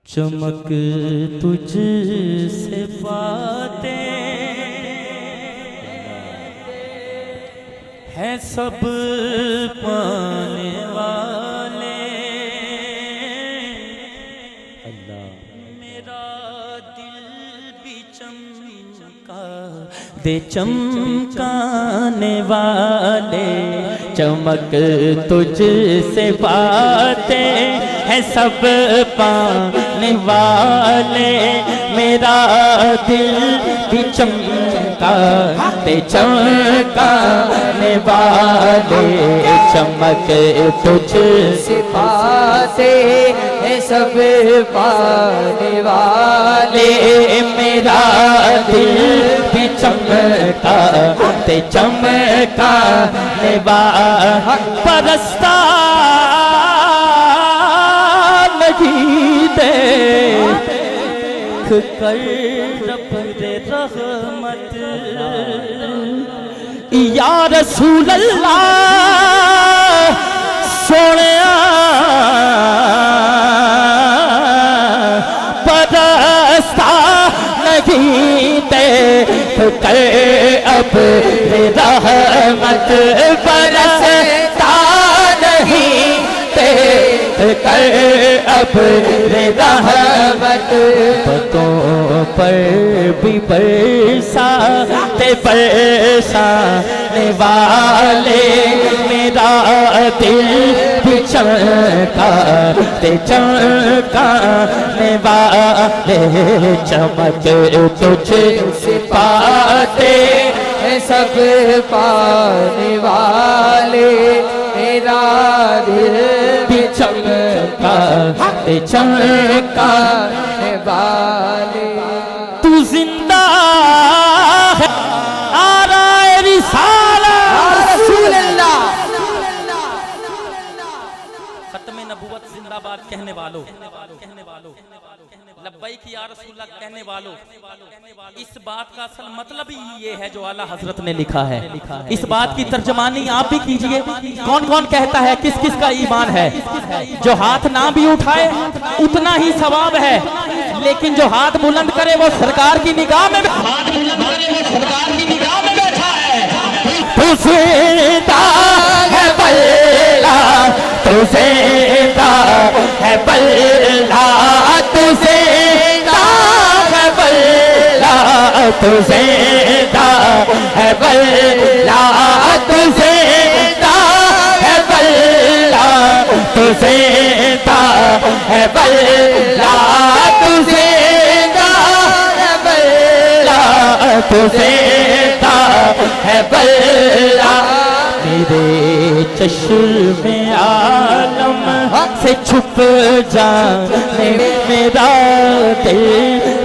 چمک تجھ سے پاتے ہیں سب پانے والے، میرا دل بھی چمکا دے چمکانے والے، چمک تجھ سے پاتے ہیں سب پانے والے، میرا دل بھی چمکا دے چمکانے والے، چمک تجھ سے پاتے ہیں سب پانے والے، میرا دل بھی چمکا دے چمکانے والے، پرستار نہیں دیکھ کر رب دے رحمت، یا رسول اللہ سونیا پرستار نہیں دیکھ کر اب رحمت، پرستار نہیں دیکھ کر اب رحمت، بتوں پر بھی برساتے برسانے والے، میرا دل بھی چمکا تے چمکانے والے، چمک تجھ سے پاتے ہیں سب پانے والے، میرا دل بھی چمکا تے چمکانے والے، تو زندہ ہے آرائے رسالت، رسول اللہ ختم نبوت زندہ باد کہنے والوں، لبیک یا رسول اللہ کہنے والوں، اس بات کا اصل مطلب ہی یہ ہے جو اعلیٰ حضرت نے لکھا ہے، اس بات کی ترجمانی آپ بھی کیجئے، کون کون کہتا ہے کس کس کا ایمان ہے؟ جو ہاتھ نہ بھی اٹھائے اتنا ہی ثواب ہے، لیکن جو ہاتھ بلند کرے وہ سرکار کی نگاہ میں بیٹھا ہے، تو زندہ ہے بلّہ، تو زندہ ہے بلّہ، تو زندہ ہے بلّہ، تو زندہ ہے بلّہ، تو زندہ ہے بلّہ، تو زندہ ہے بلّہ، تو زندہ ہے بلّہ، تو زندہ ہے بلّہ، میرے چشم عالم سے چھپ جانے، میرا دل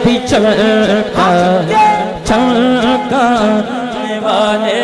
بھی چمکا چمکانے والے،